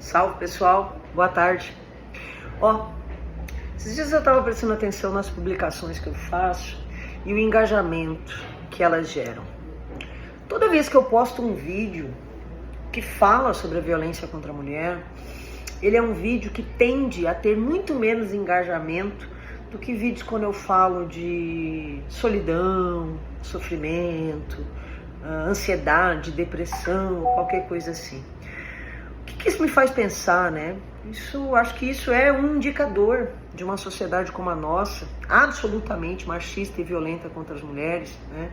Salve, pessoal, boa tarde. Esses dias eu estava prestando atenção nas publicações que eu faço e o engajamento que elas geram. Toda vez que eu posto um vídeo que fala sobre a violência contra a mulher, ele é um vídeo que tende a ter muito menos engajamento do que vídeos quando eu falo de solidão, sofrimento, ansiedade, depressão, qualquer coisa assim. O que isso me faz pensar, né? Acho que isso é um indicador de uma sociedade como a nossa, absolutamente machista e violenta contra as mulheres, né?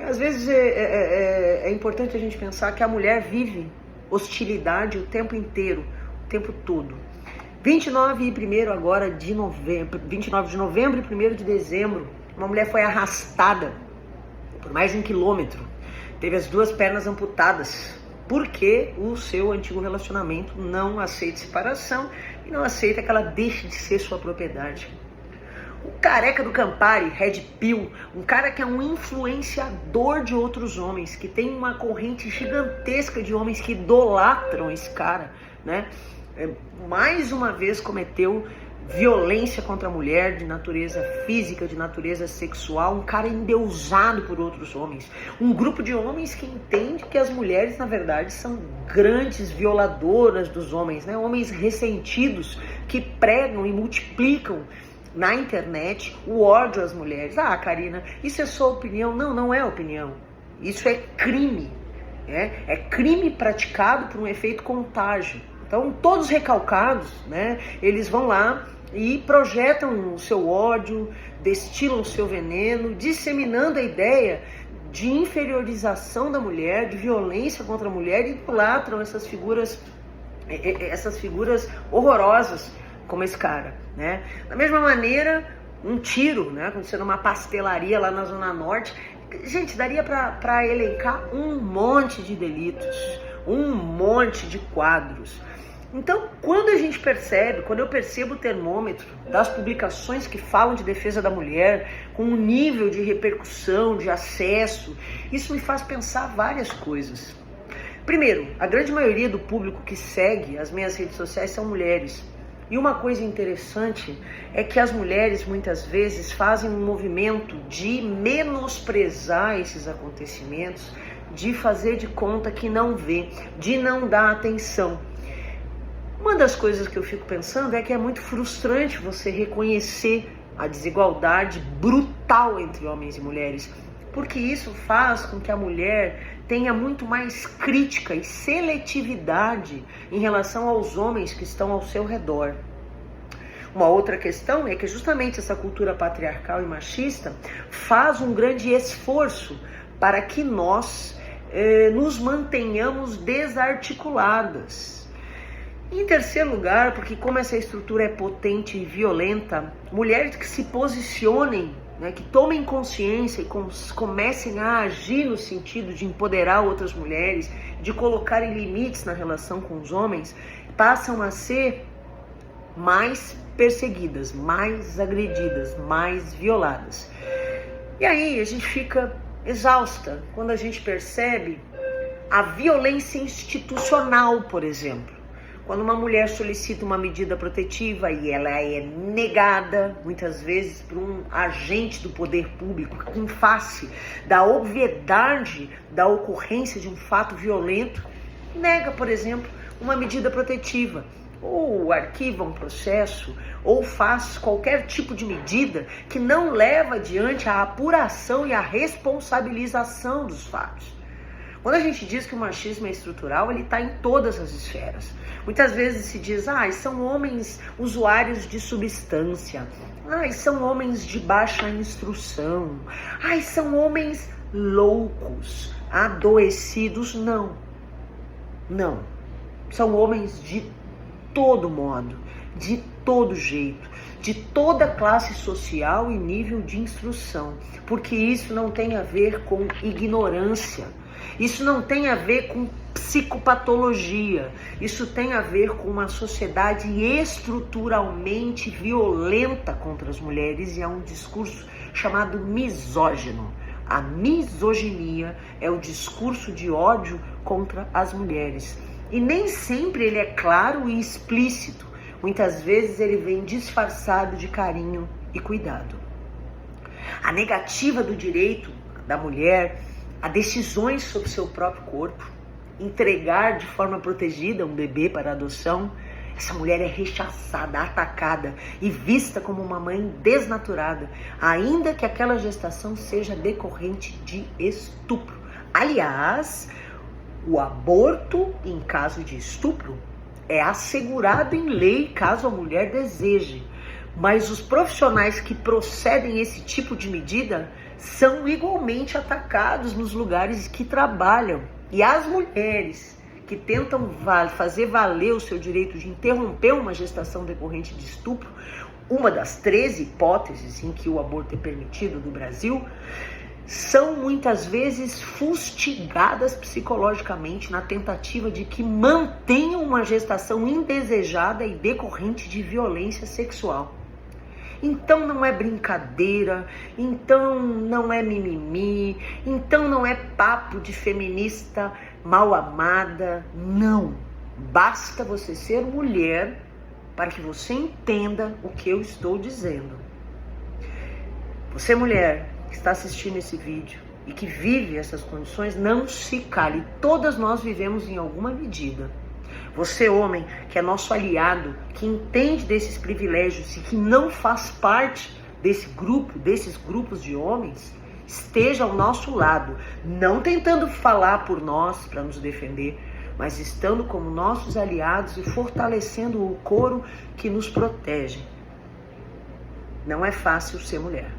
Às vezes é importante a gente pensar que a mulher vive hostilidade o tempo inteiro, o tempo todo. 29 de novembro e 1º de dezembro, uma mulher foi arrastada por mais de 1 quilômetro, teve as 2 pernas amputadas, porque o seu antigo relacionamento não aceita separação e não aceita que ela deixe de ser sua propriedade. O careca do Campari, Red Pill, um cara que é um influenciador de outros homens, que tem uma corrente gigantesca de homens que idolatram esse cara, né? Mais uma vez cometeu violência contra a mulher de natureza física, de natureza sexual, um cara endeusado por outros homens. Um grupo de homens que entende que as mulheres, na verdade, são grandes violadoras dos homens, né? Homens ressentidos que pregam e multiplicam na internet o ódio às mulheres. Ah, Karina, isso é sua opinião? Não, não é opinião. Isso é crime. É crime praticado por um efeito contágio. Então, todos recalcados, né? Eles vão lá e projetam o seu ódio, destilam o seu veneno, disseminando a ideia de inferiorização da mulher, de violência contra a mulher, e idolatram essas figuras horrorosas como esse cara, né? Da mesma maneira, um tiro, né, aconteceu numa pastelaria lá na Zona Norte. Gente, daria para elencar um monte de delitos, um monte de quadros. Então, quando eu percebo o termômetro das publicações que falam de defesa da mulher, com um nível de repercussão, de acesso, isso me faz pensar várias coisas. Primeiro, a grande maioria do público que segue as minhas redes sociais são mulheres. E uma coisa interessante é que as mulheres muitas vezes fazem um movimento de menosprezar esses acontecimentos, de fazer de conta que não vê, de não dar atenção. Uma das coisas que eu fico pensando é que é muito frustrante você reconhecer a desigualdade brutal entre homens e mulheres, porque isso faz com que a mulher tenha muito mais crítica e seletividade em relação aos homens que estão ao seu redor. Uma outra questão é que justamente essa cultura patriarcal e machista faz um grande esforço para que nós nos mantenhamos desarticuladas. Em terceiro lugar, porque como essa estrutura é potente e violenta, mulheres que se posicionem, né, que tomem consciência e comecem a agir no sentido de empoderar outras mulheres, de colocarem limites na relação com os homens, passam a ser mais perseguidas, mais agredidas, mais violadas. E aí a gente fica exausta quando a gente percebe a violência institucional, por exemplo. Quando uma mulher solicita uma medida protetiva e ela é negada, muitas vezes, por um agente do poder público, em face da obviedade da ocorrência de um fato violento, nega, por exemplo, uma medida protetiva, ou arquiva um processo, ou faz qualquer tipo de medida que não leva adiante a apuração e a responsabilização dos fatos. Quando a gente diz que o machismo é estrutural, ele está em todas as esferas. Muitas vezes se diz, são homens usuários de substância, são homens de baixa instrução, são homens loucos, adoecidos. Não. São homens de todo modo, de todo jeito, de toda classe social e nível de instrução, porque isso não tem a ver com ignorância. Isso não tem a ver com psicopatologia, isso tem a ver com uma sociedade estruturalmente violenta contra as mulheres, e é um discurso chamado misógino. A misoginia é o discurso de ódio contra as mulheres. E nem sempre ele é claro e explícito. Muitas vezes ele vem disfarçado de carinho e cuidado. A negativa do direito da mulher a decisões sobre seu próprio corpo, entregar de forma protegida um bebê para adoção, essa mulher é rechaçada, atacada e vista como uma mãe desnaturada, ainda que aquela gestação seja decorrente de estupro. Aliás, o aborto em caso de estupro é assegurado em lei caso a mulher deseje, mas os profissionais que procedem esse tipo de medida são igualmente atacados nos lugares que trabalham. E as mulheres que tentam fazer valer o seu direito de interromper uma gestação decorrente de estupro, uma das 13 hipóteses em que o aborto é permitido no Brasil, são muitas vezes fustigadas psicologicamente na tentativa de que mantenham uma gestação indesejada e decorrente de violência sexual. Então não é brincadeira, então não é mimimi, então não é papo de feminista mal amada, não. Basta você ser mulher para que você entenda o que eu estou dizendo. Você, mulher, que está assistindo esse vídeo e que vive essas condições, não se cale. Todas nós vivemos em alguma medida. Você, homem, que é nosso aliado, que entende desses privilégios e que não faz parte desses grupos de homens, esteja ao nosso lado, não tentando falar por nós para nos defender, mas estando como nossos aliados e fortalecendo o coro que nos protege. Não é fácil ser mulher.